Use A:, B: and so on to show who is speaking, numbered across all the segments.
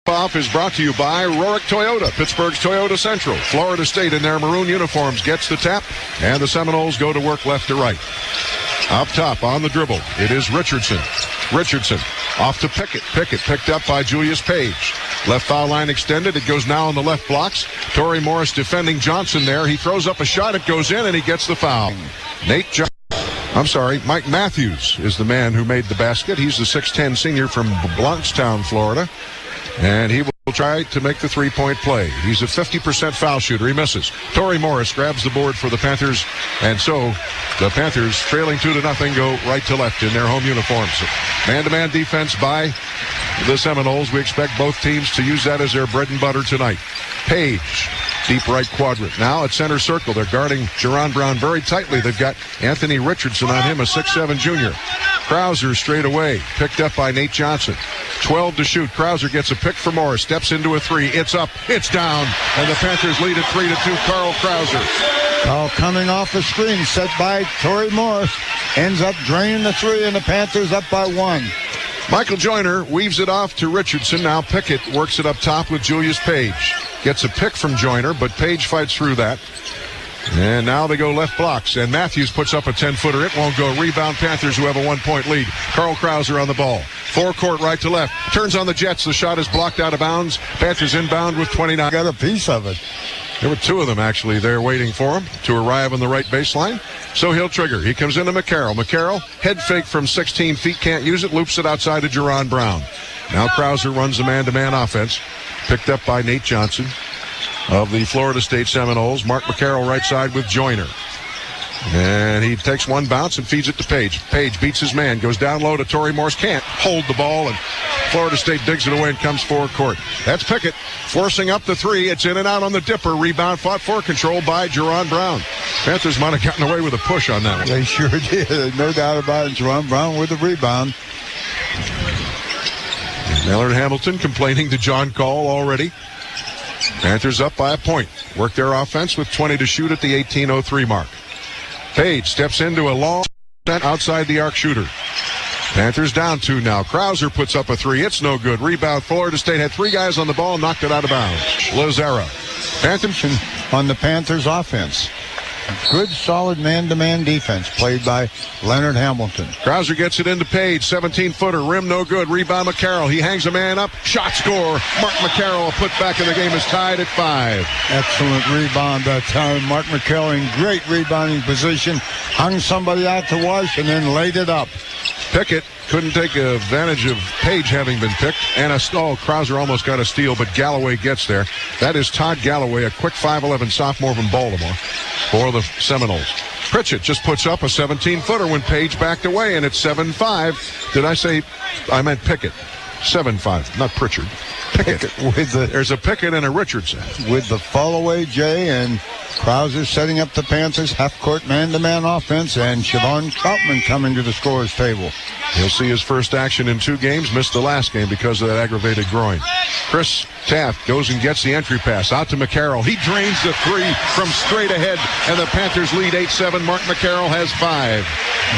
A: Off is brought to you by Rorick Toyota, Pittsburgh's Toyota Central. Florida State in their maroon uniforms gets the tap, and the Seminoles go to work left to right. Up top on the dribble, it is Richardson. Richardson off to Pickett. Pickett picked up by Julius Page. Left foul line extended. It goes now on the left blocks. Torrey Morris defending Johnson there. He throws up a shot. It goes in, and he gets the foul. Mike Matthews is the man who made the basket. He's the 6'10 senior from Blountstown, Florida. And he will try to make the three-point play. He's a 50% foul shooter. He misses. Torrey Morris grabs the board for the Panthers. And so the Panthers, trailing 2-0, go right to left in their home uniforms. Man-to-man defense by the Seminoles. We expect both teams to use that as their bread and butter tonight. Page, deep right quadrant. Now at center circle, they're guarding Jerron Brown very tightly. They've got Anthony Richardson on him, a 6'7 junior. Krauser straight away, picked up by Nate Johnson. 12 to shoot. Krauser gets a pick for Morris, steps into a three. It's up, it's down, and the Panthers lead at 3-2. Carl Krauser.
B: Foul coming off the screen, set by Torrey Morris. Ends up draining the three, and the Panthers up by 1.
A: Michael Joyner weaves it off to Richardson. Now Pickett works it up top with Julius Page. Gets a pick from Joyner, but Page fights through that. And now they go left blocks, and Matthews puts up a 10-footer. It won't go. Rebound Panthers, who have a 1-point lead. Carl Krauser on the ball. Forecourt right to left. Turns on the Jets. The shot is blocked out of bounds. Panthers inbound with 29.
B: Got a piece of it.
A: There were two of them, actually, there waiting for him to arrive on the right baseline. So he'll trigger. He comes into McCarroll. McCarroll, head fake from 16 feet, can't use it, loops it outside to Jerron Brown. Now Krauser runs the man-to-man offense, picked up by Nate Johnson of the Florida State Seminoles. Mark McCarroll right side with Joyner. And he takes one bounce and feeds it to Page. Page beats his man, goes down low to Torrey Morris, can't hold the ball, and Florida State digs it away and comes forward court. That's Pickett forcing up the three. It's in and out on the dipper. Rebound fought for control by Jerron Brown. Panthers might have gotten away with a push on that one.
B: They sure did. No doubt about it. Jerron Brown with the rebound.
A: Mallard Hamilton complaining to John Call already. Panthers up by a point. Work their offense with 20 to shoot at the 18:03 mark. Page steps into a long outside the arc shooter. Panthers down 2 now. Krauser puts up a three. It's no good. Rebound. Florida State had 3 guys on the ball, knocked it out of bounds. Lazara.
B: Panthers on the Panthers offense. Good, solid man-to-man defense played by Leonard Hamilton.
A: Krauser gets it into Page. 17-footer. Rim no good. Rebound McCarroll. He hangs a man up. Shot score. Mark McCarroll, a put back in the game, is tied at 5.
B: Excellent rebound that time. Mark McCarroll in great rebounding position. Hung somebody out to wash and then laid it up.
A: Pickett couldn't take advantage of Page having been picked. And Krauser almost got a steal, but Galloway gets there. That is Todd Galloway, a quick 5'11 sophomore from Baltimore for the Seminoles. Pritchett just puts up a 17-footer when Page backed away, and it's 7-5. Did I say? I meant Pickett. 7-5, not Pritchard. Pickett. There's a Pickett and a Richardson.
B: With the fall-away, Jay, and Krauser setting up the Panthers' half-court man-to-man offense, and Siobhan Troutman coming to the scorer's table.
A: He'll see his first action in 2 games. Missed the last game because of that aggravated groin. Chris Taft goes and gets the entry pass out to McCarroll. He drains the three from straight ahead, and the Panthers lead 8-7. Mark McCarroll has 5.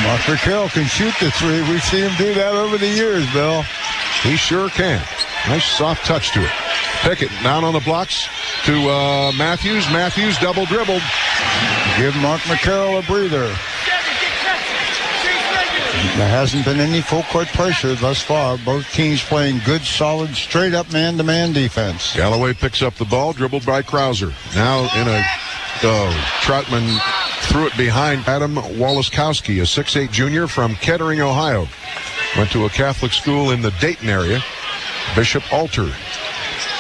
B: Mark McCarroll can shoot the three. We've seen him do that over the years, Bill.
A: He sure can. Nice soft touch to it. Pickett down on the blocks to Matthews. Matthews double dribbled.
B: Give Mark McCarroll a breather. There hasn't been any full court pressure thus far. Both teams playing good, solid, straight-up man-to-man defense.
A: Galloway picks up the ball, dribbled by Krauser. Now in a Troutman threw it behind Adam Walaskowski, a 6'8 junior from Kettering, Ohio. Went to a Catholic school in the Dayton area, Bishop Alter.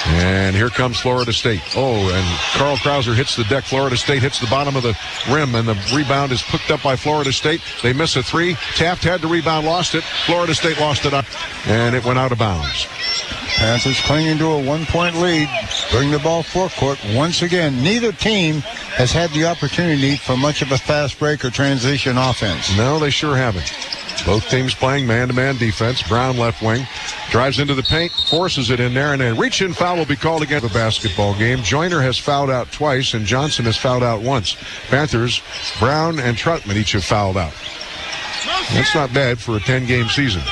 A: And here comes Florida State. And Carl Krauser hits the deck. Florida State hits the bottom of the rim, and the rebound is picked up by Florida State. They miss a three. Taft had the rebound, lost it. Florida State lost it up, and it went out of bounds.
B: Panthers clinging to a 1-point lead. Bring the ball forecourt once again. Neither team has had the opportunity for much of a fast break or transition offense.
A: No, they sure haven't. Both teams playing man-to-man defense. Brown left wing. Drives into the paint, forces it in there, and a reach-in foul will be called against the basketball game. Joyner has fouled out twice, and Johnson has fouled out once. Panthers, Brown and Troutman each have fouled out. That's not bad for a 10-game season.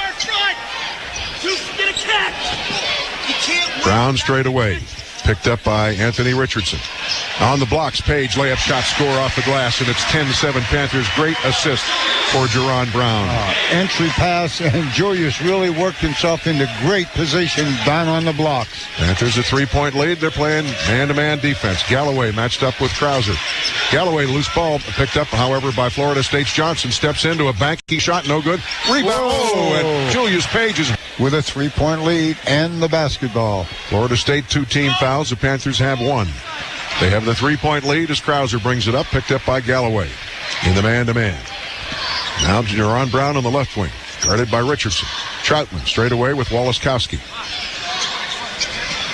A: Brown straight away. Picked up by Anthony Richardson. On the blocks, Page, layup shot, score off the glass, and it's 10-7 Panthers. Great assist for Jerron Brown.
B: Entry pass, and Julius really worked himself into great position down on the blocks.
A: Panthers a 3-point lead. They're playing man-to-man defense. Galloway matched up with Krauser. Galloway, loose ball, picked up, however, by Florida State's Johnson. Steps into a banky shot, no good. Rebound. Oh, and Julius Page is
B: with a 3-point lead and the basketball.
A: Florida State, 2-team fouls. The Panthers have 1. They have the 3-point lead as Krauser brings it up, picked up by Galloway in the man-to-man. Now Jerron Brown on the left wing, guarded by Richardson. Troutman straight away with Walaskowski.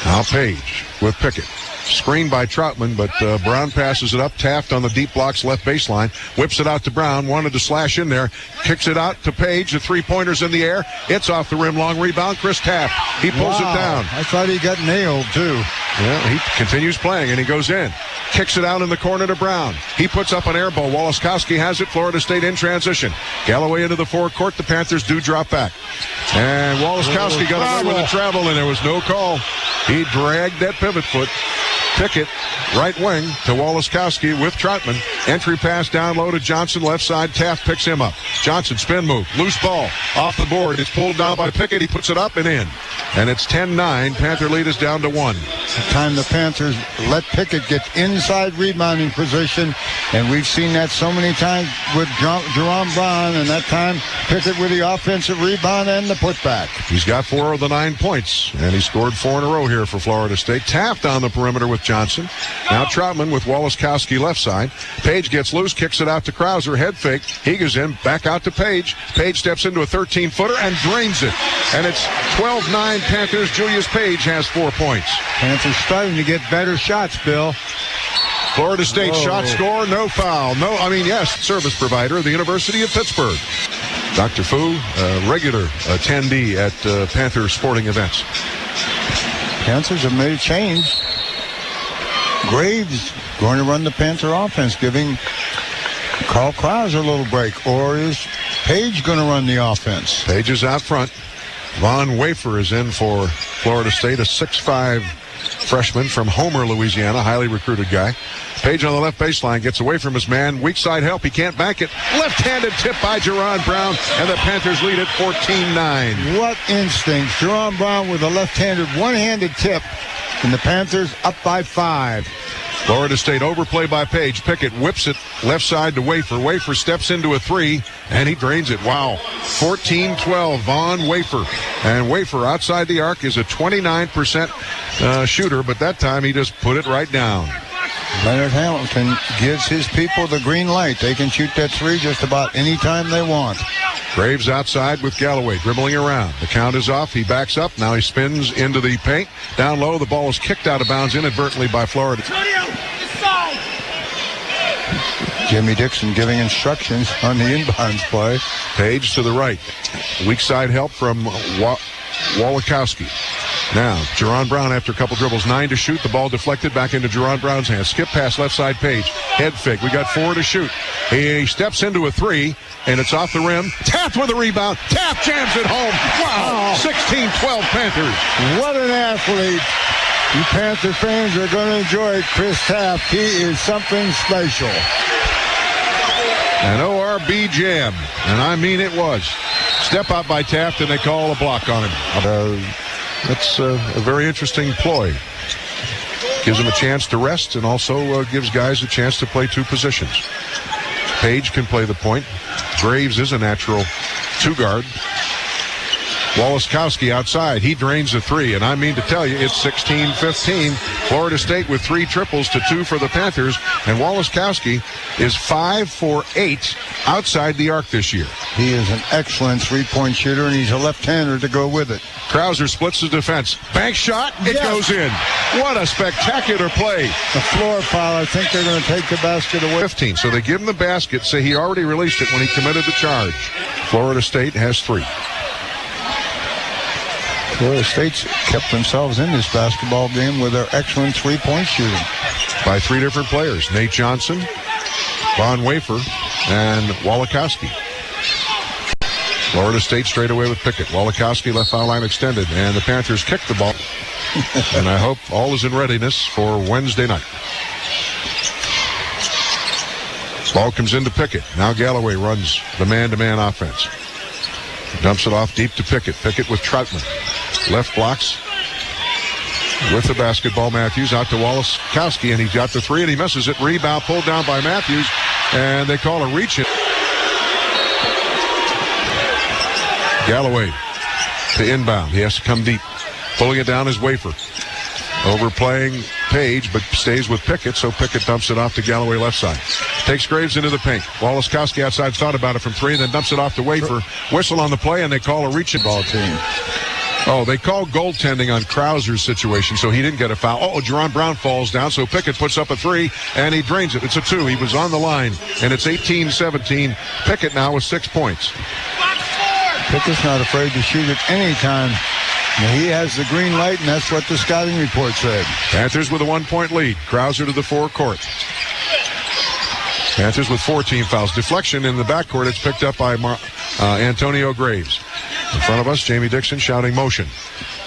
A: Now Page with Pickett. Screened by Troutman, but Brown passes it up. Taft on the deep blocks left baseline. Whips it out to Brown. Wanted to slash in there. Kicks it out to Page. The three-pointer's in the air. It's off the rim. Long rebound. Chris Taft. He pulls it down.
B: I thought he got nailed, too.
A: Yeah, he continues playing, and he goes in. Kicks it out in the corner to Brown. He puts up an air ball. Walaskowski has it. Florida State in transition. Galloway into the forecourt. The Panthers do drop back. And Walaskowski got away with a travel, and there was no call. He dragged that pivot foot. Pickett, right wing to Walaskowski with Troutman. Entry pass down low to Johnson, left side. Taft picks him up. Johnson, spin move. Loose ball. Off the board. It's pulled down by Pickett. He puts it up and in. And it's 10-9. Panther lead is down to 1.
B: The time the Panthers let Pickett get inside rebounding position, and we've seen that so many times with Jerron Brown, and that time Pickett with the offensive rebound and the putback.
A: He's got 4 of the 9 points, and he scored 4 in a row here for Florida State. Taft on the perimeter with Johnson. Now Troutman with Walaskowski left side. Page gets loose, kicks it out to Krauser. Head fake. He goes in, back out to Page. Page steps into a 13-footer and drains it. And it's 12-9 Panthers. Julius Page has 4 points.
B: Panthers starting to get better shots, Bill.
A: Florida State shot score, no foul. Yes, service provider of the University of Pittsburgh. Dr. Fu, regular attendee at Panther sporting events.
B: Panthers have made a change. Graves going to run the Panther offense, giving Carl Krauser a little break. Or is Page going to run the offense?
A: Page is out front. Von Wafer is in for Florida State, a 6'5" freshman from Homer, Louisiana, highly recruited guy. Page on the left baseline gets away from his man. Weak side help. He can't bank it. Left-handed tip by Jerron Brown, and the Panthers lead at 14-9.
B: What instinct. Jerron Brown with a left-handed, one-handed tip, and the Panthers up by 5.
A: Florida State overplay by Page. Pickett whips it left side to Wafer. Wafer steps into a 3, and he drains it. Wow. 14-12, Von Wafer. And Wafer outside the arc is a 29% shooter, but that time he just put it right down.
B: Leonard Hamilton gives his people the green light. They can shoot that 3 just about any time they want.
A: Graves outside with Galloway dribbling around. The count is off. He backs up. Now he spins into the paint. Down low, the ball is kicked out of bounds inadvertently by Florida.
B: Jimmy Dixon giving instructions on the inbounds play.
A: Page to the right. Weak side help from Walaskowski. Now, Jerron Brown after a couple dribbles. 9 to shoot. The ball deflected back into Jerron Brown's hands. Skip pass left side Page. Head fake. We got 4 to shoot. He steps into a 3, and it's off the rim. Taft with a rebound. Taft jams it home. Wow. 16-12 Panthers.
B: What an athlete. You Panther fans are going to enjoy Chris Taft. He is something special.
A: An ORB jam, and I mean it was. Step out by Taft, and they call a block on him. That's a very interesting ploy. Gives him a chance to rest and also gives guys a chance to play 2 positions. Page can play the point. Graves is a natural 2-guard. Walaskowski outside. He drains the 3, and I mean to tell you, it's 16-15. Florida State with 3 triples to 2 for the Panthers, and Walaskowski is 5 for 8 outside the arc this year.
B: He is an excellent 3-point shooter, and he's a left-hander to go with it.
A: Krauser splits the defense. Bank shot. It goes in. What a spectacular play.
B: The floor foul. I think they're going to take the basket away.
A: 15. So they give him the basket. Say he already released it when he committed the charge. Florida State has 3.
B: Florida State's kept themselves in this basketball game with their excellent 3-point shooting.
A: By 3 different players. Nate Johnson, Von Wafer, and Walaskowski. Florida State straight away with Pickett. Walaskowski left foul line extended, and the Panthers kick the ball. And I hope all is in readiness for Wednesday night. Ball comes into Pickett. Now Galloway runs the man-to-man offense. Dumps it off deep to Pickett. Pickett with Troutman. Left blocks with the basketball. Matthews out to Wallace-Kowski, and he's got the three, and he misses it. Rebound pulled down by Matthews, and they call a reach in. Galloway to inbound. He has to come deep. Pulling it down is Wafer. Overplaying Page, but stays with Pickett, so Pickett dumps it off to Galloway left side. Takes Graves into the paint. Wallace-Kowski outside thought about it from three, and then dumps it off to Wafer. Whistle on the play, and they call a reach ball team. Oh, they called goaltending on Krauser's situation, so he didn't get a foul. Oh, Jerron Brown falls down, so Pickett puts up a three, and he drains it. It's a two. He was on the line, and it's 18-17. Pickett now with 6 points.
B: Pickett's not afraid to shoot at any time. He has the green light, and that's what the scouting report said.
A: Panthers with a 1-point lead. Krauser to the forecourt. Panthers with 14 fouls. Deflection in the backcourt. It's picked up by Antonio Graves. In front of us, Jamie Dixon shouting motion.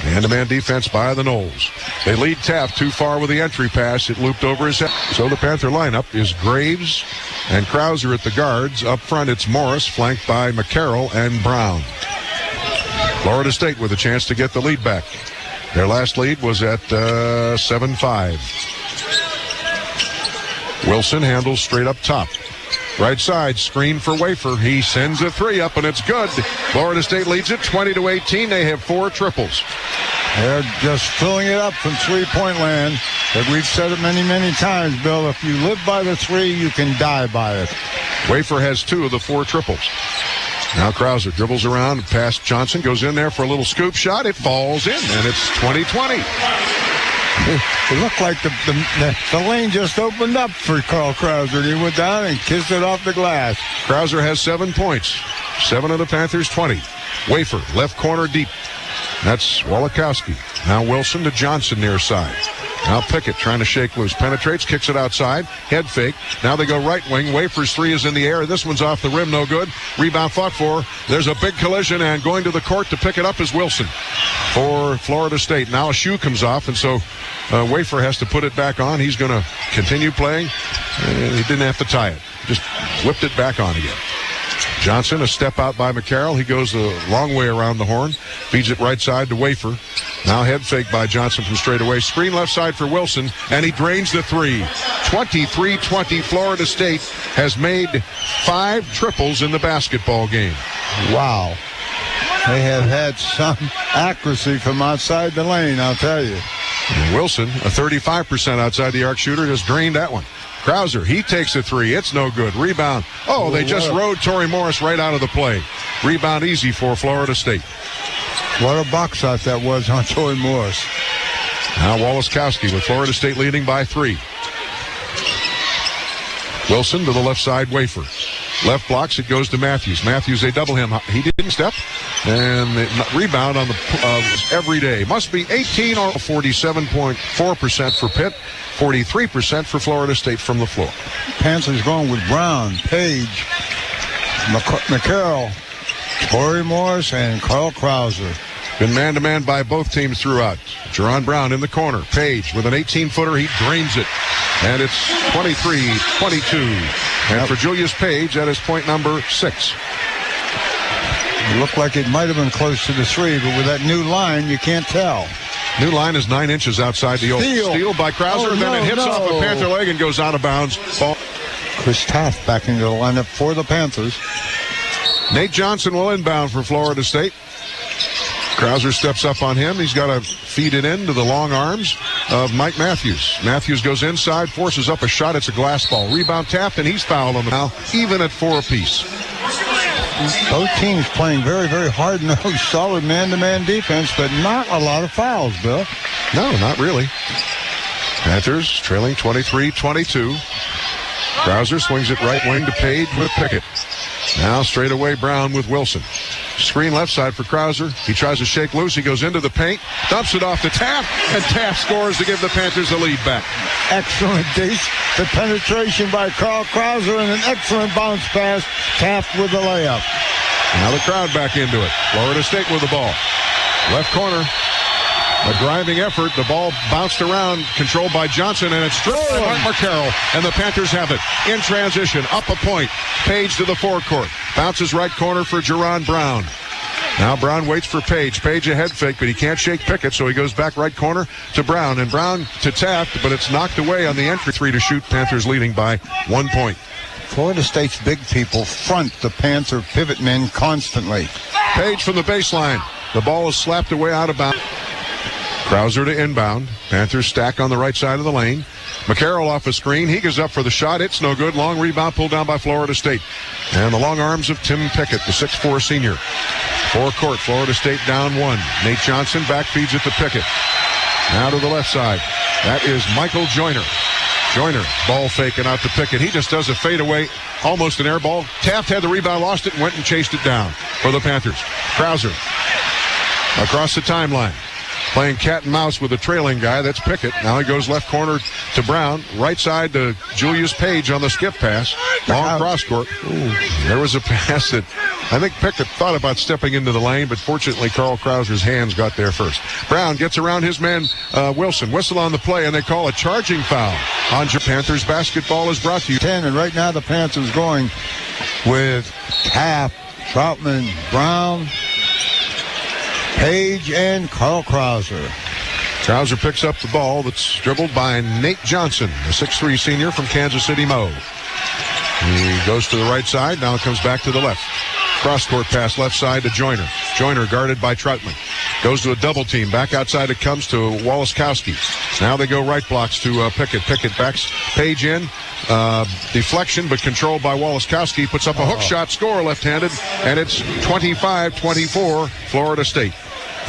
A: Man-to-man defense by the Knowles. They lead Taft too far with the entry pass. It looped over his head. So the Panther lineup is Graves and Krauser at the guards. Up front, it's Morris, flanked by McCarroll and Brown. Florida State with a chance to get the lead back. Their last lead was at 7-5. Wilson handles straight up top. Right side, screen for Wafer. He sends a three up, and it's good. Florida State leads it 20-18. They have 4 triples.
B: They're just filling it up from three-point land. But we've said it many, many times, Bill. If you live by the three, you can die by it.
A: Wafer has 2 of the 4 triples. Now Krauser dribbles around past Johnson, goes in there for a little scoop shot. It falls in, and it's 20-20.
B: It looked like the lane just opened up for Carl Krauser. He went down and kissed it off the glass.
A: Krauser has 7 points. 7 of the Panthers' 20. Wafer, left corner deep. That's Wallace-Kowski. Now Wilson to Johnson near side. Now Pickett trying to shake loose. Penetrates, kicks it outside. Head fake. Now they go right wing. Wafer's three is in the air. This one's off the rim. No good. Rebound fought for. There's a big collision, and going to the court to pick it up is Wilson for Florida State. Now a shoe comes off, and so Wafer has to put it back on. He's going to continue playing. He didn't have to tie it. Just whipped it back on again. Johnson, a step out by McCarroll. He goes a long way around the horn. Feeds it right side to Wafer. Now head fake by Johnson from straight away. Screen left side for Wilson, and he drains the three. 23-20. Florida State has made 5 triples in the basketball game.
B: Wow. They have had some accuracy from outside the lane, I'll tell you.
A: And Wilson, a 35% outside the arc shooter, just drained that one. Krauser, he takes a three. It's no good. Rebound. Oh, they just rode Torrey Morris right out of the play. Rebound easy for Florida State.
B: What a box shot that was on Torrey Morris.
A: Now Wallace-Kowski with Florida State leading by 3. Wilson to the left side, Wafer. Left blocks, it goes to Matthews. Matthews, they double him. He didn't step. And the rebound on the every day. Must be 18 or 47.4% for Pitt. 43% for Florida State from the floor.
B: Panthers going with Brown, Page, McCarroll, Torrey Morris, and Carl Krauser.
A: Been man-to-man by both teams throughout. Jerron Brown in the corner. Page with an 18-footer. He drains it. And it's 23-22. And for Julius Page, that is point number 6.
B: It looked like it might have been close to the 3, but with that new line, you can't tell.
A: New line is 9 inches outside the open. Steal by Krauser, and then it hits off a Panther leg and goes out of bounds. Ball.
B: Chris Taft back into the lineup for the Panthers.
A: Nate Johnson will inbound for Florida State. Krauser steps up on him. He's got to feed it into the long arms of Mike Matthews. Matthews goes inside, forces up a shot. It's a glass ball. Rebound Taft, and he's fouled on the now, even at 4 apiece.
B: Both teams playing very, very hard and solid man-to-man defense, but not a lot of fouls, Bill.
A: No, not really. Panthers trailing 23-22. Krauser swings it right wing to Page with Pickett. Now straight away Brown with Wilson. Screen left side for Krauser. He tries to shake loose. He goes into the paint, dumps it off to Taft, and Taft scores to give the Panthers the lead back.
B: Excellent the penetration by Carl Krauser and an excellent bounce pass. Taft with the layup.
A: Now the crowd back into it. Florida State with the ball. Left corner. A driving effort. The ball bounced around, controlled by Johnson, and it's stripped by Mark McCarroll. And the Panthers have it. In transition, up a point. Page to the forecourt. Bounces right corner for Jerron Brown. Now Brown waits for Page. Page a head fake, but he can't shake Pickett, so he goes back right corner to Brown. And Brown to Taft, but it's knocked away on the entry. 3 to shoot. Panthers leading by 1 point.
B: Florida State's big people front the Panther pivot men constantly.
A: Page from the baseline. The ball is slapped away out of bounds. Krauser to inbound. Panthers stack on the right side of the lane. McCarroll off a screen. He goes up for the shot. It's no good. Long rebound pulled down by Florida State. And the long arms of Tim Pickett, the 6'4 senior. Forecourt, Florida State down 1. Nate Johnson back feeds it to Pickett. Now to the left side. That is Michael Joyner. Joyner, ball faking out to Pickett. He just does a fadeaway, almost an air ball. Taft had the rebound, lost it, and went and chased it down for the Panthers. Krauser across the timeline. Playing cat and mouse with a trailing guy. That's Pickett. Now he goes left corner to Brown. Right side to Julius Page on the skip pass. Long cross court. There was a pass that I think Pickett thought about stepping into the lane, but fortunately Carl Krauser's hands got there first. Brown gets around his man Wilson. Whistle on the play, and they call a charging foul on Panthers. Basketball is brought to you.
B: 10, and right now the Panthers going with Taft, Troutman, Brown, Page, and Carl Krauser.
A: Krauser picks up the ball that's dribbled by Nate Johnson, the 6'3 senior from Kansas City Mo. He goes to the right side, now comes back to the left. Cross-court pass left side to Joyner. Joyner guarded by Troutman. Goes to a double team. Back outside it comes to Walaskowski. Now they go right blocks to Pickett. Pickett backs Page in. Deflection, but controlled by Walaskowski. Puts up a hook shot, score left-handed, and it's 25-24 Florida State.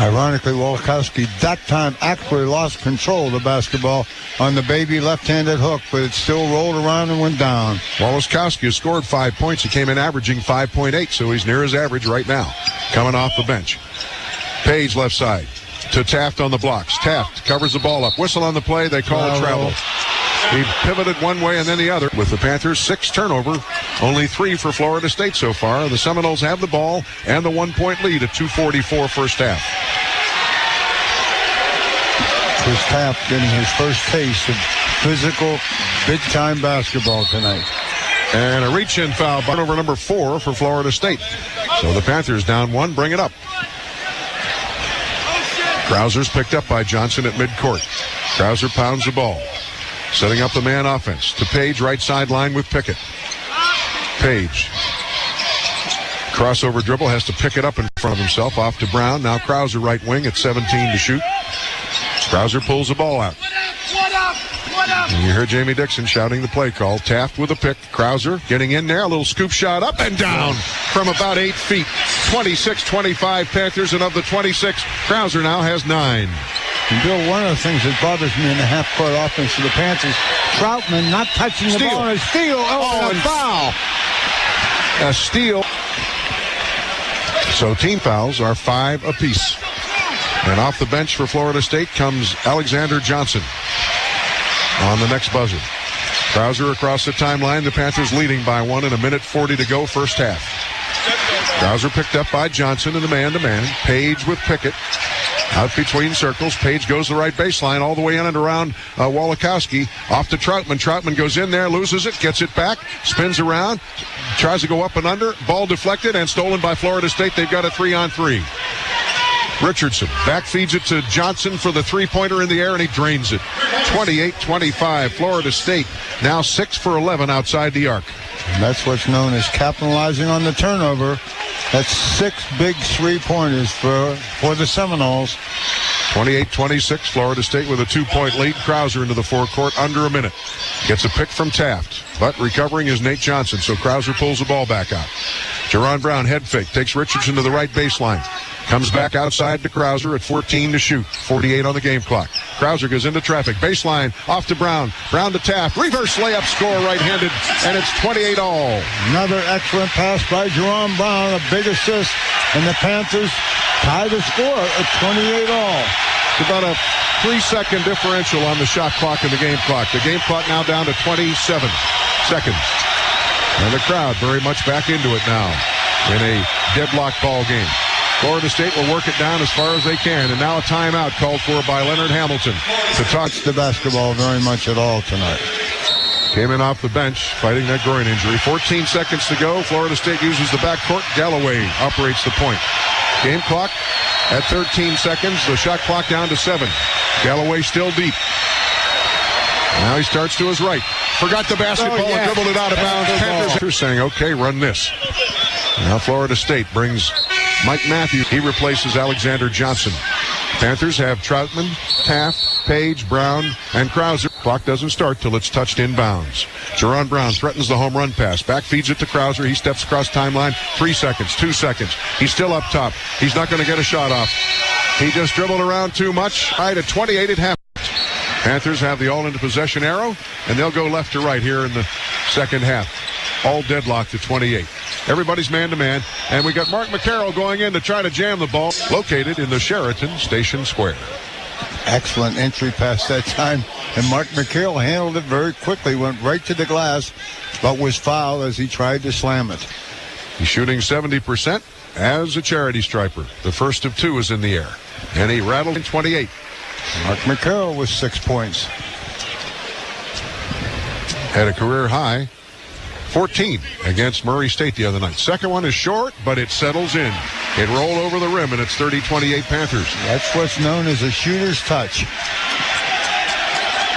B: Ironically, Walaskowski that time actually lost control of the basketball on the baby left-handed hook, but it still rolled around and went down.
A: Walaskowski has scored 5 points. He came in averaging 5.8, so he's near his average right now, coming off the bench. Page left side to Taft on the blocks. Taft covers the ball up. Whistle on the play. They call it travel. He pivoted one way and then the other. With the Panthers, 6 turnover, only 3 for Florida State so far. The Seminoles have the ball and the 1-point lead at 2:44 first half.
B: Chris Taft getting his first taste of physical, big-time basketball tonight.
A: And a reach-in foul, turnover number 4 for Florida State. So the Panthers down 1, bring it up. Krauser's picked up by Johnson at midcourt. Krauser pounds the ball. Setting up the man offense to Page, right sideline with Pickett. Page. Crossover dribble, has to pick it up in front of himself. Off to Brown. Now Krauser right wing at 17 to shoot. Krauser pulls the ball out. And you heard Jamie Dixon shouting the play call. Taft with a pick. Krauser getting in there. A little scoop shot up and down from about 8 feet. 26-25 Panthers, and of the 26, Krauser now has 9.
B: And Bill, one of the things that bothers me in the half-court offense of the Panthers, Troutman not touching the ball, and a steal. Oh, and a foul.
A: A steal. So team fouls are 5 apiece. And off the bench for Florida State comes Alexander Johnson on the next buzzer. Krauser across the timeline. The Panthers leading by 1 and 1:40 to go first half. Krauser picked up by Johnson in the man-to-man. Page with Pickett. Out between circles. Page goes the right baseline all the way in and around Walaskowski. Off to Troutman. Troutman goes in there, loses it, gets it back, spins around, tries to go up and under. Ball deflected and stolen by Florida State. They've got a 3-on-3. Richardson back feeds it to Johnson for the three-pointer in the air, and he drains it. 28-25. Florida State now 6 for 11 outside the arc.
B: And that's what's known as capitalizing on the turnover. That's 6 big three-pointers for the Seminoles.
A: 28-26, Florida State with a 2-point lead. Krauser into the forecourt under a minute. Gets a pick from Taft, but recovering is Nate Johnson, so Krauser pulls the ball back out. Jerron Brown head fake, takes Richardson to the right baseline. Comes back outside to Krauser at 14 to shoot. 48 on the game clock. Krauser goes into traffic. Baseline, off to Brown. Brown to Taft. Reverse layup, score right-handed, and it's 28 all.
B: Another excellent pass by Jerron Brown, a big assist, and the Panthers tie the score at 28 all.
A: It's about a 3-second differential on the shot clock and the game clock. The game clock now down to 27 seconds. And the crowd very much back into it now in a deadlock ball game. Florida State will work it down as far as they can. And now a timeout called for by Leonard Hamilton. To
B: Touch the basketball very much at all tonight.
A: Came in off the bench fighting that groin injury. 14 seconds to go. Florida State uses the backcourt. Galloway operates the point. Game clock at 13 seconds. The shot clock down to 7. Galloway still deep. Now he starts to his right. Forgot the basketball and dribbled it out of bounds. Panthers saying, okay, run this. Now Florida State brings Mike Matthews. He replaces Alexander Johnson. Panthers have Troutman, Taft, Page, Brown, and Krauser. Clock doesn't start till it's touched inbounds. Jerron Brown threatens the home run pass. Back feeds it to Krauser. He steps across timeline. 3 seconds, 2 seconds. He's still up top. He's not going to get a shot off. He just dribbled around too much. Right at 28 at half. Panthers have the all into possession arrow, and they'll go left to right here in the second half. All deadlocked at 28. Everybody's man-to-man, and we got Mark McCarroll going in to try to jam the ball, located in the Sheraton Station Square.
B: Excellent entry pass that time, and Mark McCarroll handled it very quickly, went right to the glass, but was fouled as he tried to slam it.
A: He's shooting 70% as a charity striper. The first of 2 is in the air, and he rattled in 28.
B: Mark McCarroll with 6 points.
A: Had a career high 14 against Murray State the other night. Second one is short, but it settles in. It rolled over the rim, and it's 30-28 Panthers.
B: That's what's known as a shooter's touch.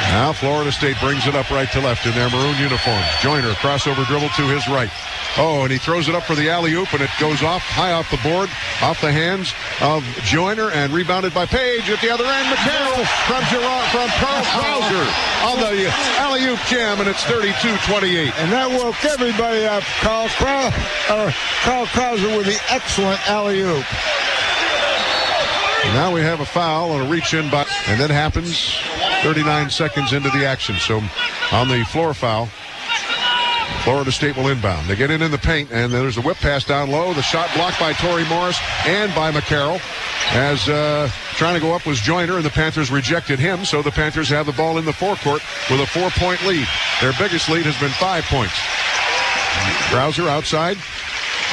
A: Now Florida State brings it up right to left in their maroon uniforms. Joyner, crossover dribble to his right. Oh, and he throws it up for the alley-oop, and it goes off, high off the board, off the hands of Joyner, and rebounded by Page at the other end. McCarroll from Carl Krauser on the alley-oop jam, and it's 32-28.
B: And that woke everybody up. Carl Krauser with the excellent alley-oop.
A: Now we have a foul and a reach-in by, and that happens 39 seconds into the action. So on the floor foul, Florida State will inbound. They get in the paint, and there's a whip pass down low. The shot blocked by Torrey Morris and by McCarroll. As trying to go up was Joyner, and the Panthers rejected him, so the Panthers have the ball in the forecourt with a 4-point lead. Their biggest lead has been 5 points. Krauser outside,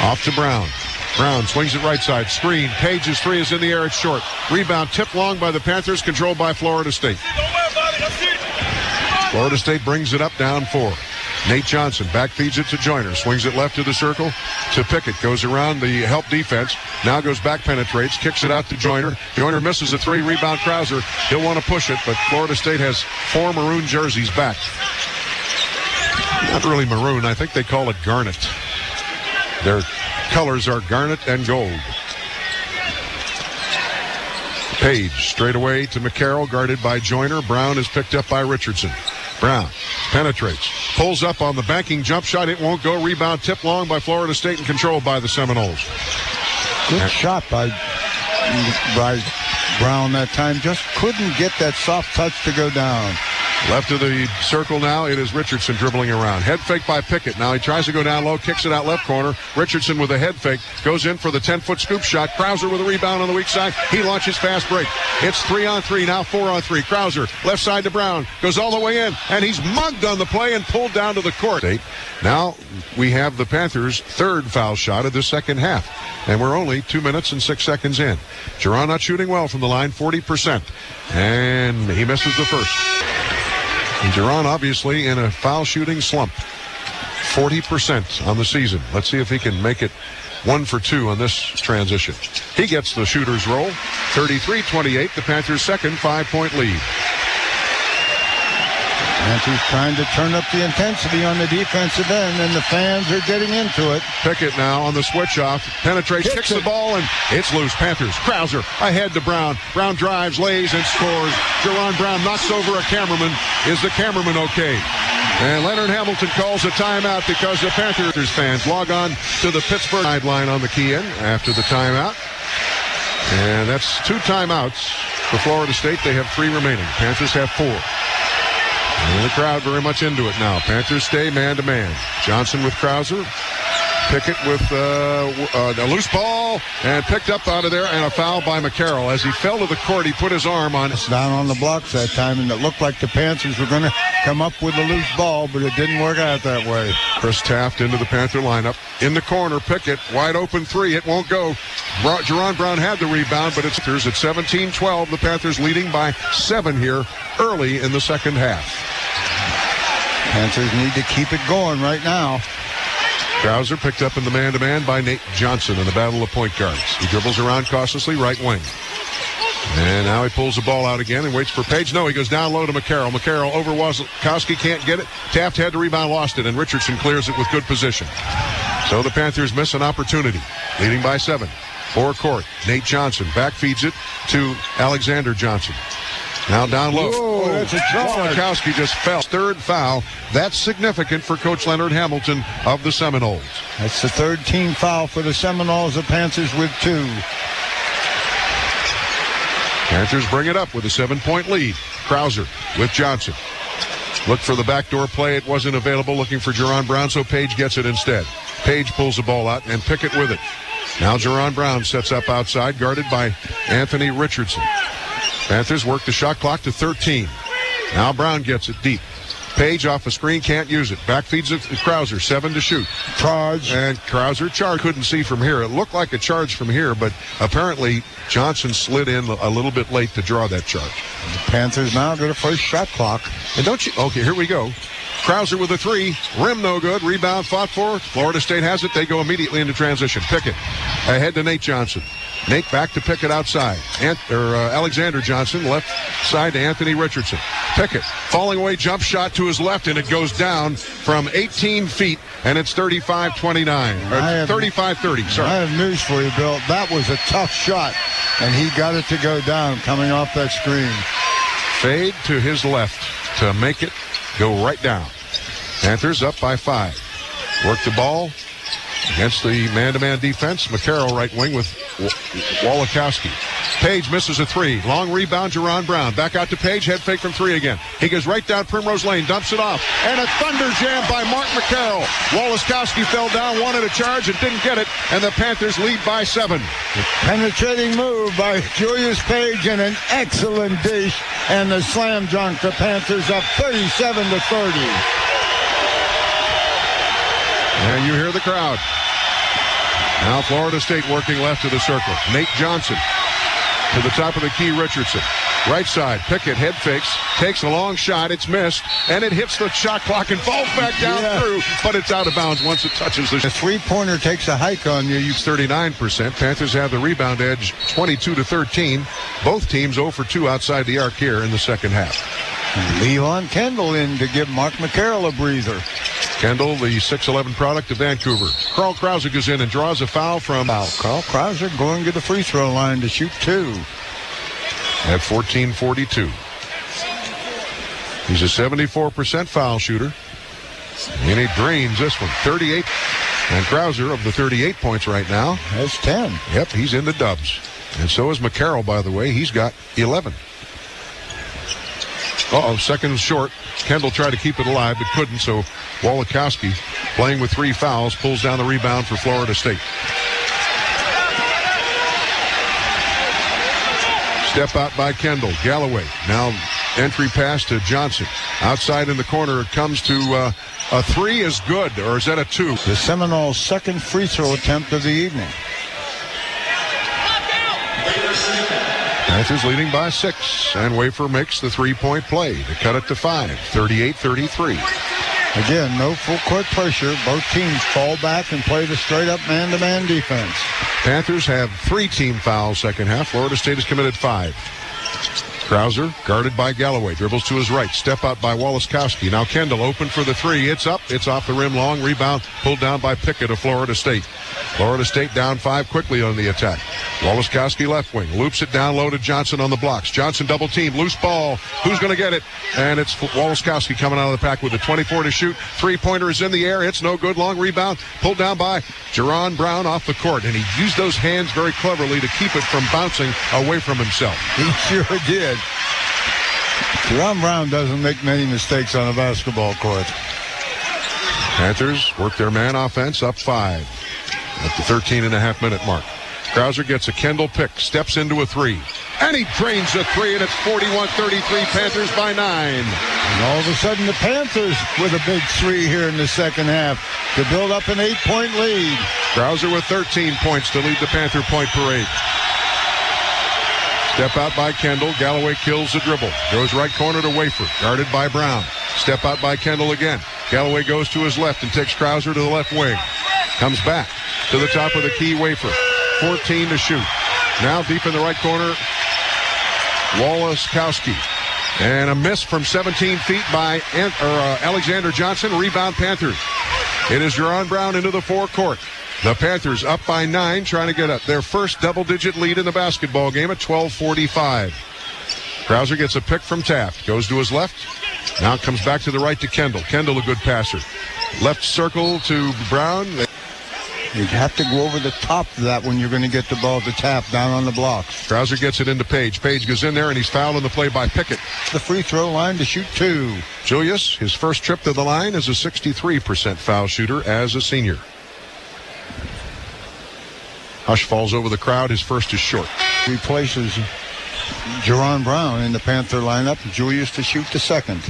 A: off to Brown. Brown swings it right side. Screen. Page's 3 is in the air. It's short. Rebound tipped long by the Panthers, controlled by Florida State. Florida State brings it up down 4. Nate Johnson back feeds it to Joyner. Swings it left to the circle to Pickett. Goes around the help defense. Now goes back, penetrates, kicks it out to Joyner. Joyner misses a 3. Rebound Krauser. He'll want to push it, but Florida State has 4 maroon jerseys back. Not really maroon. I think they call it garnet. Their colors are garnet and gold. Page straight away to McCarroll, guarded by Joyner. Brown is picked up by Richardson. Brown penetrates, pulls up on the banking jump shot. It won't go. Rebound tipped long by Florida State and controlled by the Seminoles.
B: Good shot by Brown that time. Just couldn't get that soft touch to go down.
A: Left of the circle now, it is Richardson dribbling around. Head fake by Pickett. Now he tries to go down low, kicks it out left corner. Richardson with a head fake, goes in for the 10-foot scoop shot. Krauser with a rebound on the weak side. He launches fast break. It's 3-on-3, now 4-on-3. Krauser, left side to Brown, goes all the way in, and he's mugged on the play and pulled down to the court. Now we have the Panthers' 3rd foul shot of the second half, and we're only 2 minutes and 6 seconds in. Jerron not shooting well from the line, 40%, and he misses the first. And Jerron obviously in a foul shooting slump. 40% on the season. Let's see if he can make it 1 for 2 on this transition. He gets the shooter's roll. 33-28, the Panthers' second 5-point lead.
B: Panthers trying to turn up the intensity on the defensive end, and the fans are getting into it.
A: Pickett now on the switch off, penetrates, kicks the ball, and it's loose. Panthers. Krauser ahead to Brown. Brown drives, lays, and scores. Jerron Brown knocks over a cameraman. Is the cameraman okay? And Leonard Hamilton calls a timeout because the Panthers fans log on to the Pittsburgh sideline on the key in after the timeout. And that's 2 timeouts for Florida State. They have 3 remaining. Panthers have 4. And the crowd very much into it now. Panthers stay man-to-man. Johnson with Krauser. Pickett with a loose ball and picked up out of there, and a foul by McCarroll. As he fell to the court, he put his arm on.
B: It's down on the blocks that time, and it looked like the Panthers were going to come up with a loose ball, but it didn't work out that way.
A: Chris Taft into the Panther lineup. In the corner, Pickett, wide open 3. It won't go. Jerron Brown had the rebound, but it's at 17-12. The Panthers leading by 7 here early in the second half.
B: Panthers need to keep it going right now.
A: Krauser picked up in the man-to-man by Nate Johnson in the battle of point guards. He dribbles around cautiously, right wing. And now he pulls the ball out again and waits for Page. No, he goes down low to McCarroll. McCarroll over Wasikowski, can't get it. Taft had the rebound, lost it, and Richardson clears it with good position. So the Panthers miss an opportunity, leading by 7. Forecourt, Nate Johnson back feeds it to Alexander Johnson. Now down low.
B: Whoa, that's a charge.
A: Wasikowski just fell. Third foul. That's significant for Coach Leonard Hamilton of the Seminoles.
B: That's the third team foul for the Seminoles. The Panthers with 2.
A: Panthers bring it up with a 7-point lead. Krauser with Johnson. Looked for the backdoor play. It wasn't available. Looking for Jerron Brown, so Page gets it instead. Page pulls the ball out and Pickett with it. Now Jerron Brown sets up outside, guarded by Anthony Richardson. Panthers work the shot clock to 13. Now Brown gets it deep. Page off a screen, can't use it. Back feeds it to Krauser, 7 to shoot.
B: Charge.
A: And Krauser, charge. Couldn't see from here. It looked like a charge from here, but apparently Johnson slid in a little bit late to draw that charge.
B: The Panthers now go to first shot clock.
A: And don't you... Okay, here we go. Krauser with a 3. Rim no good. Rebound fought for. Florida State has it. They go immediately into transition. Pickett ahead to Nate Johnson. Nate back to Pickett outside. Alexander Johnson left side to Anthony Richardson. Pickett falling away jump shot to his left, and it goes down from 18 feet, and it's 35-29. 35-30, sorry.
B: I have news for you, Bill. That was a tough shot, and he got it to go down coming off that screen.
A: Fade to his left to make it go right down. Panthers up by 5. Work the ball against the man-to-man defense. McCarroll right wing with Wasikowski. Page misses a 3. Long rebound, Jerron Brown. Back out to Page. Head fake from 3 again. He goes right down Primrose Lane. Dumps it off. And a thunder jam by Mark McCarroll. Wasikowski fell down, wanted a charge, and didn't get it. And the Panthers lead by 7.
B: Penetrating move by Julius Page and an excellent dish. And the slam dunk. The Panthers up 37-30.
A: And you hear the crowd. Now Florida State working left of the circle. Nate Johnson to the top of the key, Richardson. Right side, Pickett head fakes, takes a long shot, it's missed, and it hits the shot clock and falls back down through, but it's out of bounds once it touches the...
B: The three-pointer takes a hike on you.
A: 39%. Panthers have the rebound edge 22-13. Both teams 0 for 2 outside the arc here in the second half.
B: Leon Kendall in to give Mark McCarroll a breather.
A: Kendall, the 6'11 product of Vancouver. Carl Krauser goes in and draws a foul from...
B: Carl Krauser going to the free throw line to shoot 2.
A: At 14:42. He's a 74% foul shooter. And he drains this one. 38. And Krauser, of the 38 points right now,
B: has 10.
A: Yep, he's in the dubs. And so is McCarroll, by the way. He's got 11. Seconds short. Kendall tried to keep it alive, but couldn't, so Wasikowski, playing with 3 fouls, pulls down the rebound for Florida State. Step out by Kendall. Galloway. Now entry pass to Johnson. Outside in the corner, it comes to a 3 is good, or is that a 2?
B: The Seminoles' second free throw attempt of the evening.
A: Panthers leading by 6, and Wafer makes the 3-point play to cut it to 5, 38-33.
B: Again, no full court pressure. Both teams fall back and play the straight-up man-to-man defense.
A: Panthers have 3 team fouls second half. Florida State has committed 5. Krauser, guarded by Galloway, dribbles to his right. Step out by Wasikowski. Now Kendall open for the 3. It's up. It's off the rim. Long rebound pulled down by Pickett of Florida State. Florida State down 5 quickly on the attack. Wasikowski left wing. Loops it down low to Johnson on the blocks. Johnson double team. Loose ball. Who's going to get it? And it's Wasikowski coming out of the pack with a 24 to shoot. 3-pointer is in the air. It's no good. Long rebound pulled down by Jerron Brown off the court. And he used those hands very cleverly to keep it from bouncing away from himself.
B: He sure did. Jerron Brown doesn't make many mistakes on a basketball court.
A: Panthers work their man offense up 5 at the 13.5-minute mark. Krauser gets a Kendall pick, steps into a 3. And he drains a 3, and it's 41-33, Panthers by 9.
B: And all of a sudden, the Panthers with a big 3 here in the second half. to build up an 8-point lead.
A: Krauser with 13 points to lead the Panther point parade. Step out by Kendall. Galloway kills the dribble. Goes right corner to Wafer. Guarded by Brown. Step out by Kendall again. Galloway goes to his left and takes Krauser to the left wing. Comes back to the top of the key. Wafer. 14 to shoot. Now deep in the right corner, Walaskowski. And a miss from 17 feet by Alexander Johnson. Rebound Panthers. It is Jerron Brown into the forecourt. The Panthers up by 9, trying to get up their first double-digit lead in the basketball game at 12:45. Krauser gets a pick from Taft. Goes to his left. Now comes back to the right to Kendall. Kendall, a good passer. Left circle to Brown.
B: You'd have to go over the top of that when you're going to get the ball to Taft down on the blocks.
A: Krauser gets it into Page. Page goes in there, and he's fouled on the play by Pickett.
B: The free throw line to shoot 2.
A: Julius, his first trip to the line, is a 63% foul shooter as a senior. Hush falls over the crowd. His first is short.
B: Replaces Jerron Brown in the Panther lineup. Julius to shoot the second.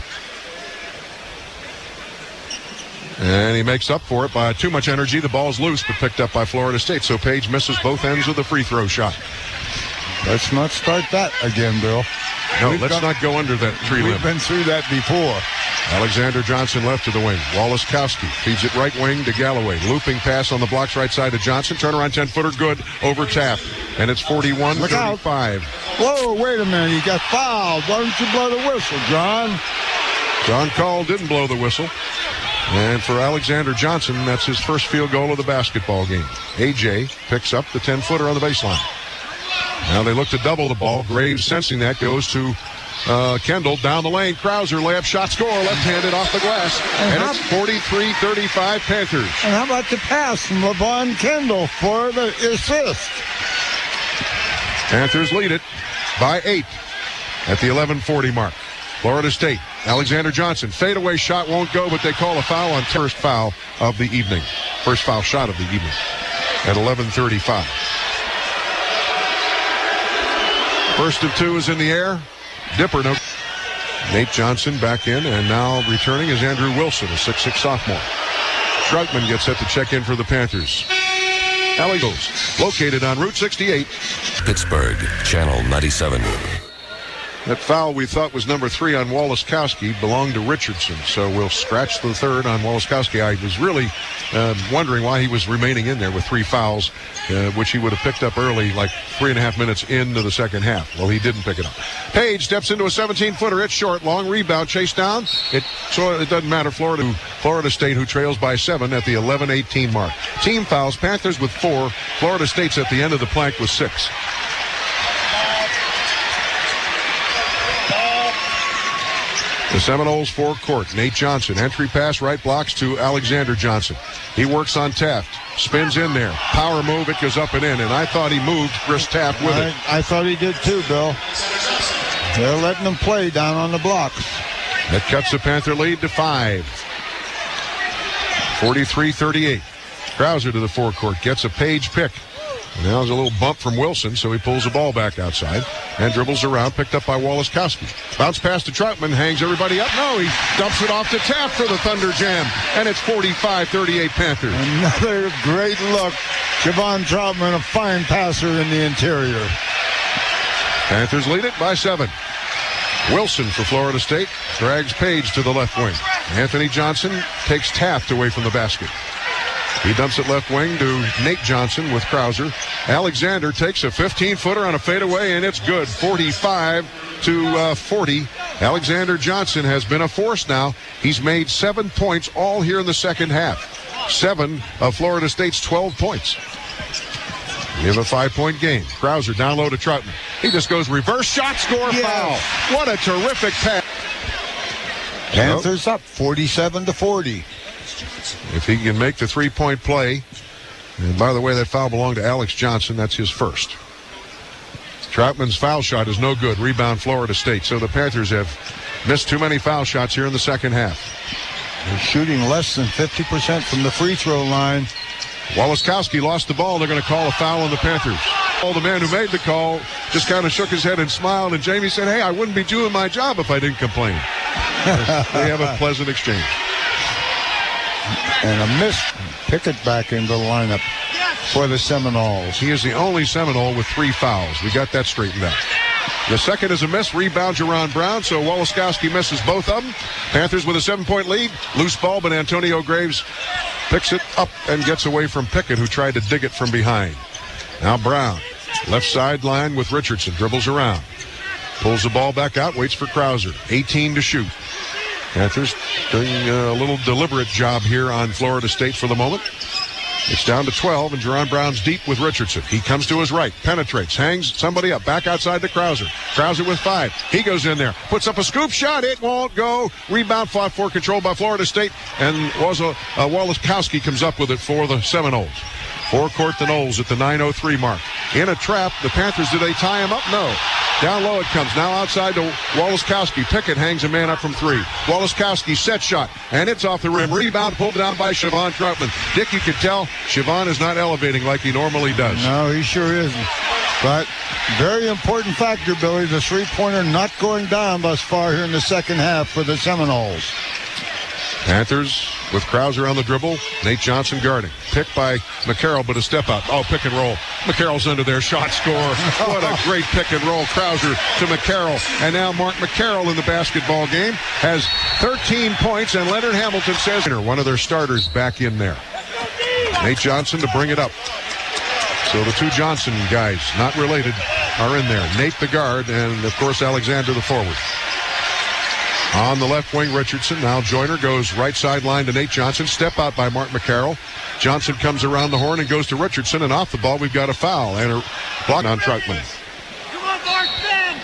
A: And he makes up for it by too much energy. The ball's loose, but picked up by Florida State. So Page misses both ends of the free throw shot.
B: Let's not start that again, Bill.
A: No, let's not go under that tree limb.
B: We've been through that before.
A: Alexander Johnson left to the wing. Walaskowski feeds it right wing to Galloway. Looping pass on the blocks right side to Johnson. Turnaround 10-footer good over Taft. And it's 41-35.
B: Whoa, wait a minute. He got fouled. Why don't you blow the whistle, John?
A: John Call didn't blow the whistle. And for Alexander Johnson, that's his first field goal of the basketball game. AJ picks up the 10-footer on the baseline. Now they look to double the ball. Graves sensing that goes to Kendall down the lane. Krauser layup shot score left-handed off the glass. And it's 43-35 Panthers.
B: And how about the pass from LeVon Kendall for the assist?
A: Panthers lead it by 8 at the 11:40 mark. Florida State. Alexander Johnson. Fadeaway shot won't go, but they call a foul on first foul of the evening. First foul shot of the evening at 11:35. First of 2 is in the air. Dipper, no. Nate Johnson back in, and now returning is Andrew Wilson, a 6'6 sophomore. Troutman gets set to check in for the Panthers. Eagles, located on Route 68.
C: Pittsburgh, Channel 97.
A: That foul we thought was number 3 on Walaskowski belonged to Richardson, so we'll scratch the third on Walaskowski. I was really wondering why he was remaining in there with 3 fouls, which he would have picked up early, like 3.5 minutes into the second half. Well, he didn't pick it up. Page steps into a 17-footer. It's short, long rebound, chase down. So it doesn't matter. Florida State, who trails by 7 at the 11:18 mark. Team fouls, Panthers with 4. Florida State's at the end of the plank with 6. The Seminoles forecourt. Nate Johnson. Entry pass right blocks to Alexander Johnson. He works on Taft. Spins in there. Power move. It goes up and in. And I thought he moved Chris Taft with it.
B: I thought he did too, Bill. They're letting him play down on the blocks.
A: That cuts the Panther lead to 5. 43-38. Krauser to the forecourt. Gets a Page pick. And now there's a little bump from Wilson, so he pulls the ball back outside and dribbles around, picked up by Walaskowski. Bounce pass to Troutman, hangs everybody up. No, he dumps it off to Taft for the Thunder Jam, and it's 45-38 Panthers.
B: Another great look. Javon Troutman, a fine passer in the interior.
A: Panthers lead it by 7. Wilson for Florida State drags Page to the left wing. Anthony Johnson takes Taft away from the basket. He dumps it left wing to Nate Johnson with Krauser. Alexander takes a 15-footer on a fadeaway, and it's good. 45-40. Alexander Johnson has been a force now. He's made 7 points all here in the second half. 7 of Florida State's 12 points. We have a 5-point game. Krauser down low to Troutman. He just goes reverse shot, score, foul. What a terrific pass.
B: Panthers up 47-40.
A: If he can make the 3-point play, and by the way, that foul belonged to Alex Johnson. That's his first. Troutman's foul shot is no good. Rebound Florida State. So the Panthers have missed too many foul shots here in the second half.
B: They're shooting less than 50% from the free throw line.
A: Walaskowski lost the ball. They're going to call a foul on the Panthers. The man who made the call just kind of shook his head and smiled, and Jamie said, hey, I wouldn't be doing my job if I didn't complain. They have a pleasant exchange.
B: And a miss. Pickett back into the lineup for the Seminoles.
A: He is the only Seminole with 3 fouls. We got that straightened out. The second is a miss. Rebound, Jerron Brown. So Woloskowski misses both of them. Panthers with a 7-point lead. Loose ball, but Antonio Graves picks it up and gets away from Pickett, who tried to dig it from behind. Now Brown, left sideline with Richardson. Dribbles around. Pulls the ball back out. Waits for Krauser. 18 to shoot. Panthers doing a little deliberate job here on Florida State for the moment. It's down to 12, and Jerron Brown's deep with Richardson. He comes to his right, penetrates, hangs somebody up, back outside to Krauser. Krauser with 5. He goes in there, puts up a scoop shot. It won't go. Rebound fought for, controlled by Florida State, and Woloskowski comes up with it for the Seminoles. Forecourt the Noles at the 9:03 mark. In a trap, the Panthers, do they tie him up? No. Down low it comes. Now outside to Woloskowski. Pickett hangs a man up from 3. Woloskowski set shot, and it's off the rim. Rebound pulled down by Siobhan Troutman. Dick, you can tell Siobhan is not elevating like he normally does.
B: No, he sure isn't. But very important factor, Billy, the three-pointer not going down thus far here in the second half for the Seminoles.
A: Panthers with Krauser on the dribble. Nate Johnson guarding. Picked by McCarroll, but a step out. Oh, pick and roll. McCarroll's under there. Shot score. What a great pick and roll. Krauser to McCarroll. And now Mark McCarroll in the basketball game has 13 points, and Leonard Hamilton says one of their starters back in there. Nate Johnson to bring it up. So the 2 Johnson guys, not related, are in there. Nate the guard, and of course Alexander the forward. On the left wing, Richardson. Now Joyner goes right sideline to Nate Johnson. Step out by Mark McCarroll. Johnson comes around the horn and goes to Richardson. And off the ball, we've got a foul and a block on Troutman.
D: Come on, Mark, Ben.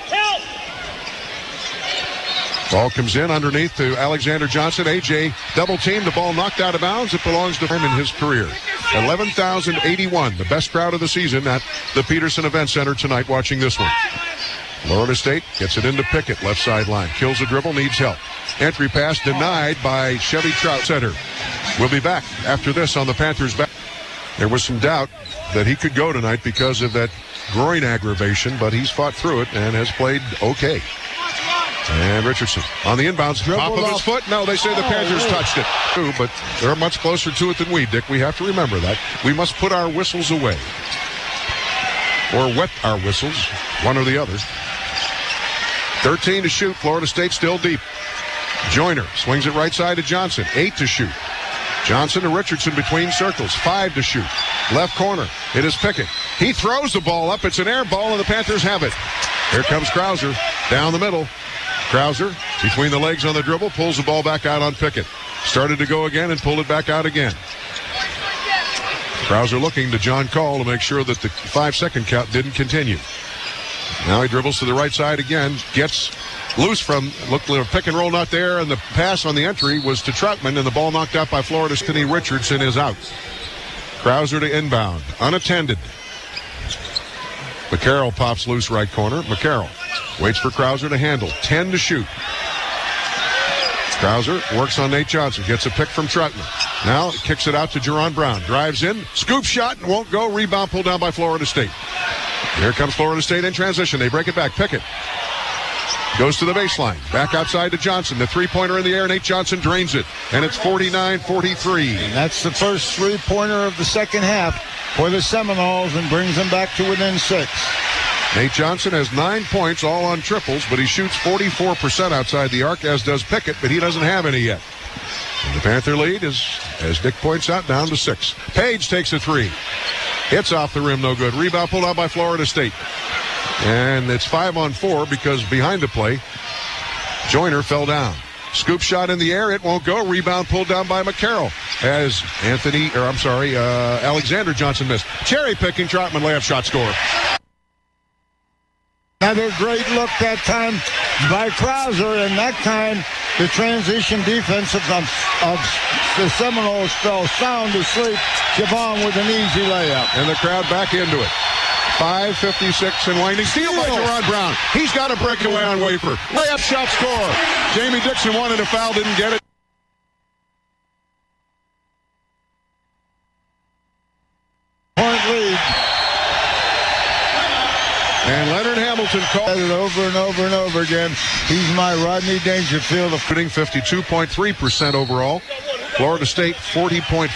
D: Help!
A: Ball comes in underneath to Alexander Johnson. AJ double team. The ball knocked out of bounds. It belongs to him in his career. 11,081. The best crowd of the season at the Peterson Event Center tonight watching this one. Florida State gets it into Pickett, left sideline. Kills the dribble, needs help. Entry pass denied by Chevy Trout center. We'll be back after this on the Panthers back. There was some doubt that he could go tonight because of that groin aggravation, but he's fought through it and has played okay. And Richardson on the inbounds, top of his foot. No, they say the Panthers touched it too, but they're much closer to it than we, Dick. We have to remember that. We must put our whistles away. Or wet our whistles, one or the other. 13 to shoot. Florida State still deep. Joyner swings it right side to Johnson. 8 to shoot. Johnson to Richardson between circles. 5 to shoot. Left corner. It is Pickett. He throws the ball up. It's an air ball, and the Panthers have it. Here comes Krauser down the middle. Krauser between the legs on the dribble. Pulls the ball back out on Pickett. Started to go again and pulled it back out again. Krauser looking to John Call to make sure that the 5-second count didn't continue. Now he dribbles to the right side again, gets loose from, looked like a pick and roll not there, and the pass on the entry was to Troutman, and the ball knocked out by Florida State. Richardson is out. Krauser to inbound, unattended. McCarroll pops loose right corner. McCarroll waits for Krauser to handle. 10 to shoot. Krauser works on Nate Johnson, gets a pick from Troutman. Now kicks it out to Jerron Brown. Drives in, scoop shot, and won't go. Rebound pulled down by Florida State. Here comes Florida State in transition. They break it back. Pickett goes to the baseline. Back outside to Johnson. The three-pointer in the air. Nate Johnson drains it. And it's 49-43.
B: And that's the first three-pointer of the second half for the Seminoles and brings them back to within 6.
A: Nate Johnson has 9 points, all on triples, but he shoots 44% outside the arc, as does Pickett, but he doesn't have any yet. And the Panther lead is, as Dick points out, down to 6. Page takes a 3. It's off the rim, no good. Rebound pulled out by Florida State. And it's 5-on-4 because behind the play, Joyner fell down. Scoop shot in the air, it won't go. Rebound pulled down by McCarroll as Alexander Johnson missed. Cherry picking, Troutman layup shot score.
B: Another great look that time by Krauser, and that time the transition defense of the Seminoles fell sound asleep. Javon with an easy layup.
A: And the crowd back into it. 5:56 and winding. Steal by Jerron Brown. He's got a breakaway on Wafer. Layup shot score. Jamie Dixon wanted a foul, didn't get it.
B: Point lead.
A: And Leonard Hamilton called
B: it over and over and over again. He's my Rodney Dangerfield.
A: Shooting 52.3% overall. Florida State 40.5%,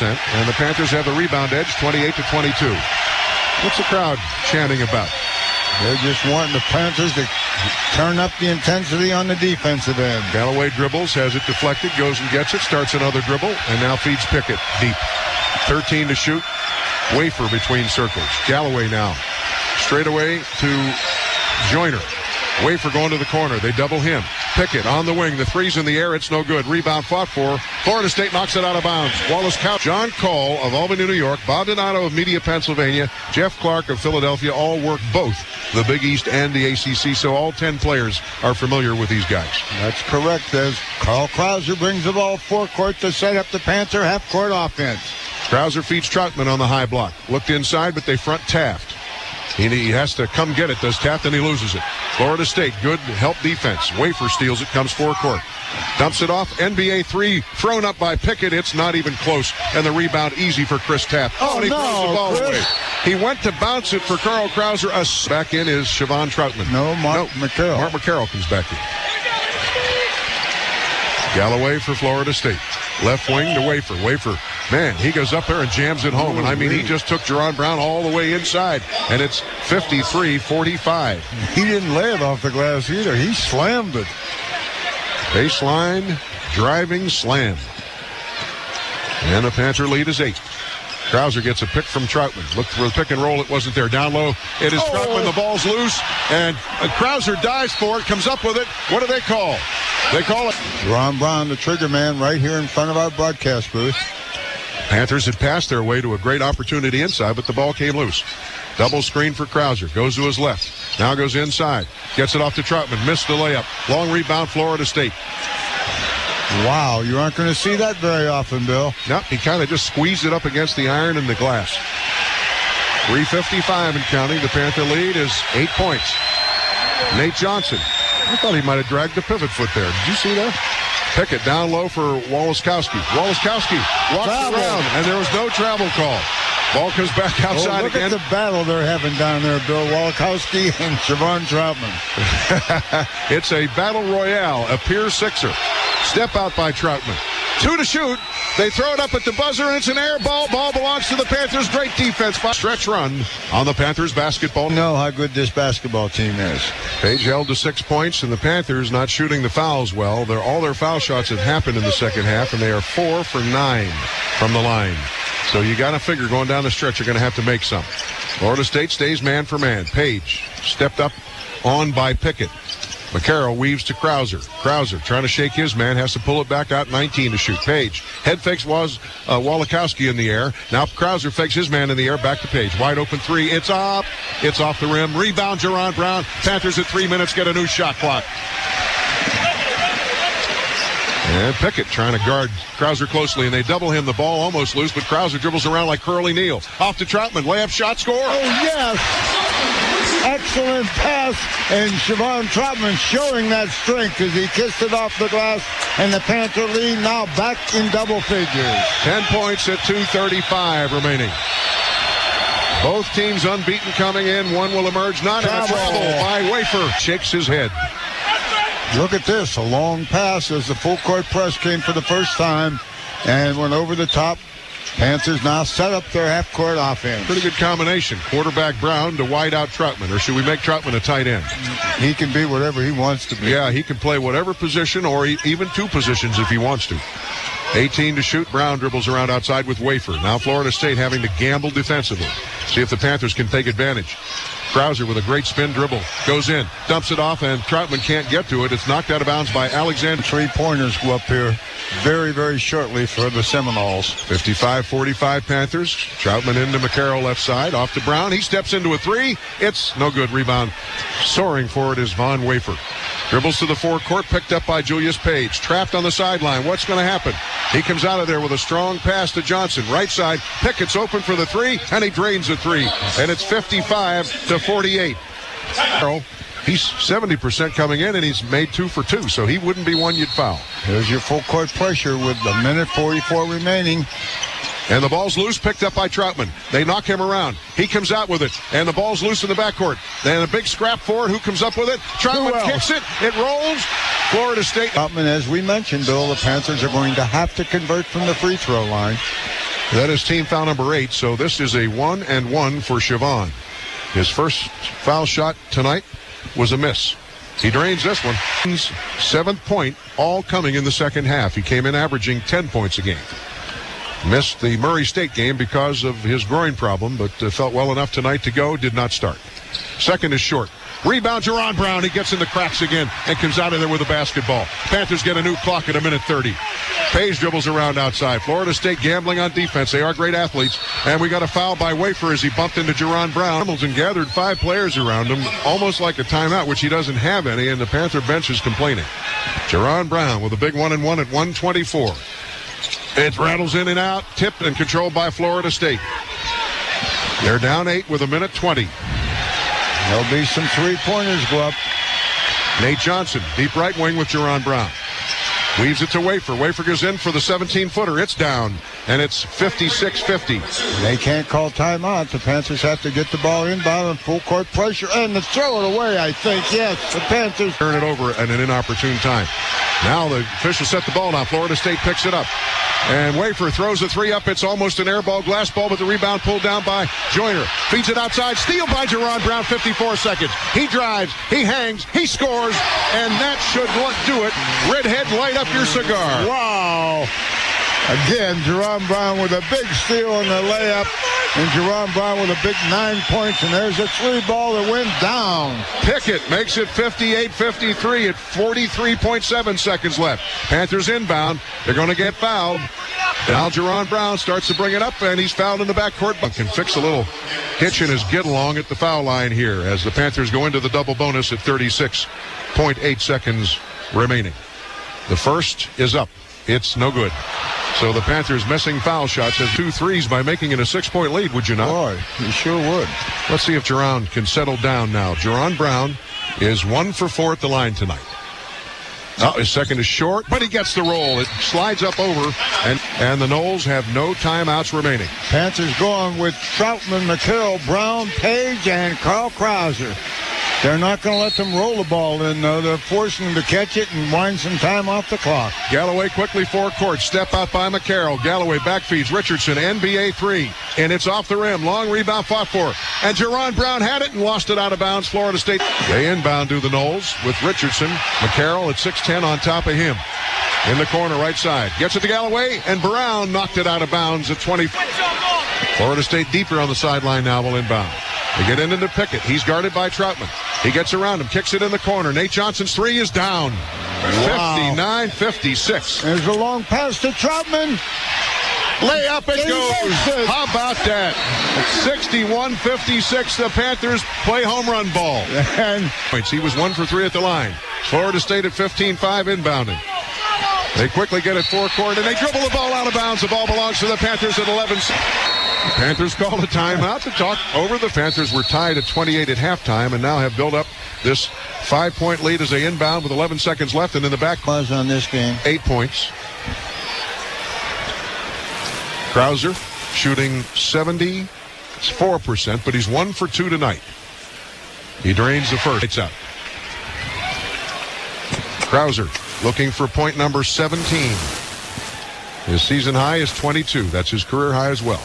A: and the Panthers have the rebound edge 28-22. What's the crowd chanting about?
B: They're just wanting the Panthers to turn up the intensity on the defensive end.
A: Galloway dribbles, has it deflected, goes and gets it, starts another dribble, and now feeds Pickett deep. 13 to shoot. Wafer between circles. Galloway now. Straight away to Joyner. Wafer going to the corner. They double him. Pickett on the wing. The three's in the air. It's no good. Rebound fought for. Florida State knocks it out of bounds. Wallace Cow. John Call of Albany, New York. Bob Donato of Media, Pennsylvania. Jeff Clark of Philadelphia all work both the Big East and the ACC, so all 10 players are familiar with these guys.
B: That's correct. As Carl Krauser brings the ball forecourt to set up the Panther half-court offense.
A: Krauser feeds Troutman on the high block. Looked inside, but they front Taft. He has to come get it, does Taft, and he loses it. Florida State, good help defense. Wafer steals it, comes forecourt. Dumps it off. NBA three thrown up by Pickett. It's not even close. And the rebound easy for Chris Taft.
B: Oh,
A: and he
B: no,
A: throws the ball
B: Chris.
A: away. He went to bounce it for Carl Krauser. Back in is Siobhan Troutman.
B: Mark McCarroll.
A: Mark McCarroll comes back in. Galloway for Florida State. Left wing to Wafer. Wafer, man, he goes up there and jams it home. And I mean, he just took Jerron Brown all the way inside. And it's 53-45.
B: He didn't lay it off the glass either. He slammed it.
A: Baseline driving slam. And the Panther lead is 8. Krauser gets a pick from Troutman. Looked for the pick and roll. It wasn't there. Down low. It is Troutman. The ball's loose. And Krauser dives for it. Comes up with it. What do they call? They call it.
B: Ron Brown, the trigger man, right here in front of our broadcast booth.
A: Panthers had passed their way to a great opportunity inside, but the ball came loose. Double screen for Krauser. Goes to his left. Now goes inside. Gets it off to Troutman. Missed the layup. Long rebound, Florida State.
B: Wow, you aren't going to see that very often, Bill.
A: Nope, he kind of just squeezed it up against the iron and the glass. 3:55 and counting. The Panther lead is 8 points. Nate Johnson. I thought he might have dragged the pivot foot there. Did you see that? Pickett down low for Wallaskowski. Wallaskowski walks around, and there was no travel call. Ball comes back outside
B: look
A: again.
B: Look at the battle they're having down there, Bill. Wallaskowski and Siobhan Troutman.
A: It's a battle royale, a Pier Sixer. Step out by Troutman. 2 to shoot. They throw it up at the buzzer, and it's an air ball. Ball belongs to the Panthers. Great defense. Stretch run on the Panthers basketball.
B: Know how good this basketball team is.
A: Page held to 6 points, and the Panthers not shooting the fouls well. All their foul shots have happened in the second half, and they are 4 for 9 from the line. So you got to figure going down the stretch, you're going to have to make some. Florida State stays man for man. Page stepped up on by Pickett. McCarroll weaves to Krauser. Krauser trying to shake his man, has to pull it back out. 19 to shoot. Page head fakes Wallaskowski in the air. Now Krauser fakes his man in the air. Back to Page. Wide open three. It's up. It's off the rim. Rebound Jerron Brown. Panthers at 3 minutes get a new shot clock. And Pickett trying to guard Krauser closely, and they double him. The ball almost loose, but Krauser dribbles around like Curly Neal. Off to Troutman. Layup shot, score.
B: Oh, yes. Excellent pass, and Siobhan Troutman showing that strength as he kissed it off the glass, and the Panther lead now back in double figures.
A: 10 points at 2:35 remaining. Both teams unbeaten coming in. One will emerge not in a travel by Wafer. Shakes his head.
B: Look at this, a long pass as the full court press came for the first time and went over the top. Panthers now set up their half-court offense.
A: Pretty good combination. Quarterback Brown to wide out Troutman. Or should we make Troutman a tight end?
B: He can be whatever he wants to be.
A: Yeah, he can play whatever position or even two positions if he wants to. 18 to shoot. Brown dribbles around outside with Wafer. Now Florida State having to gamble defensively. See if the Panthers can take advantage. Krauser with a great spin dribble. Goes in, dumps it off, and Troutman can't get to it. It's knocked out of bounds by Alexander.
B: 3-pointers go up here very, very shortly for the Seminoles.
A: 55-45 Panthers. Troutman into McCarroll left side. Off to Brown. He steps into a three. It's no good. Rebound. Soaring forward is Von Wafer. Dribbles to the forecourt, picked up by Julius Page. Trapped on the sideline. What's going to happen? He comes out of there with a strong pass to Johnson. Right side. Pickett's open for the three, and he drains the three. And it's 55-48. He's 70% coming in, and he's made 2 for 2, so he wouldn't be one you'd foul.
B: There's your full court pressure with a minute 44 remaining.
A: And the ball's loose, picked up by Troutman. They knock him around. He comes out with it, and the ball's loose in the backcourt. Then a big scrap forward. Who comes up with it? Troutman kicks it. It rolls. Florida State.
B: As we mentioned, Bill, the Panthers are going to have to convert from the free throw line.
A: That is team foul number 8, so this is a 1-and-1 for Siobhan. His first foul shot tonight was a miss. He drains this one. 7th point, all coming in the second half. He came in averaging 10 points a game. Missed the Murray State game because of his groin problem, but felt well enough tonight to go. Did not start. Second is short. Rebound, Jerron Brown. He gets in the cracks again and comes out of there with a basketball. Panthers get a new clock at 1:30. Page dribbles around outside. Florida State gambling on defense. They are great athletes. And we got a foul by Wafer as he bumped into Jerron Brown. Hamilton gathered 5 players around him, almost like a timeout, which he doesn't have any, and the Panther bench is complaining. Jerron Brown with a big 1-and-1 at 1:24. It rattles in and out, tipped and controlled by Florida State. They're down 8 with 1:20.
B: There'll be some three-pointers go up.
A: Nate Johnson, deep right wing with Jerron Brown. Weaves it to Wafer. Wafer goes in for the 17-footer. It's down, and it's 56-50.
B: They can't call timeout. The Panthers have to get the ball inbound and full court pressure and throw it away, I think. Yes, the Panthers
A: turn it over at an inopportune time. Now the officials set the ball down. Florida State picks it up. And Wafer throws a 3 up. It's almost an air ball, glass ball, but the rebound pulled down by Joyner. Feeds it outside. Steal by Jerron Brown, 54 seconds. He drives, he hangs, he scores, and that should do it. Redhead, light up your cigar.
B: Wow. Again, Jerron Brown with a big steal and a layup. And Jerron Brown with a big 9 points. And there's a 3 ball that went down.
A: Pickett makes it 58-53 at 43.7 seconds left. Panthers inbound. They're going to get fouled. Now Jerron Brown starts to bring it up, and he's fouled in the backcourt. Can fix a little hitch in his get-along at the foul line here as the Panthers go into the double bonus at 36.8 seconds remaining. The first is up. It's no good. So the Panthers missing foul shots has 2 threes by making it a 6-point lead, would you not?
B: Boy, you sure would.
A: Let's see if Jerron can settle down now. Jerron Brown is 1 for 4 at the line tonight. Oh, his second is short, but he gets the roll. It slides up over, and the Noles have no timeouts remaining.
B: Panthers going with Troutman, McCarroll, Brown, Page, and Carl Krauser. They're not going to let them roll the ball in, though. They're forcing them to catch it and wind some time off the clock.
A: Galloway quickly forecourt. Step out by McCarroll. Galloway backfeeds Richardson. NBA 3. And it's off the rim. Long rebound fought for. And Jerron Brown had it and lost it out of bounds. Florida State. They inbound to the Noles with Richardson. McCarroll at 6'10" on top of him. In the corner, right side. Gets it to Galloway, and Brown knocked it out of bounds at 20. Florida State deeper on the sideline now will inbound. They get into Pickett. He's guarded by Troutman. He gets around him, kicks it in the corner. Nate Johnson's 3 is down. Wow. 59-56.
B: There's a long pass to Troutman.
A: Layup it goes. How about that? 61-56. The Panthers play home run ball.
B: And
A: he was 1 for 3 at the line. Florida State at 15-5 inbounding. They quickly get it forecourt, and they dribble the ball out of bounds. The ball belongs to the Panthers at 11. The Panthers called a timeout to talk over. The Panthers were tied at 28 at halftime and now have built up this 5-point lead as they inbound with 11 seconds left. And in the back
B: was on this game.
A: 8 points. Krauser shooting 74%, but he's 1 for 2 tonight. He drains the first. It's out. Krauser looking for point number 17. His season high is 22. That's his career high as well.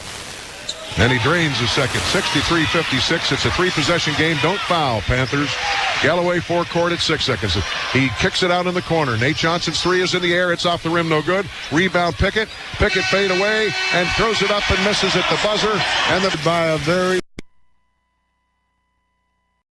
A: And he drains the second. 63-56. It's a 3-possession game. Don't foul, Panthers. Galloway forecourt at 6 seconds. He kicks it out in the corner. Nate Johnson's 3 is in the air. It's off the rim. No good. Rebound Pickett. Pickett fade away and throws it up and misses at the buzzer. And by a very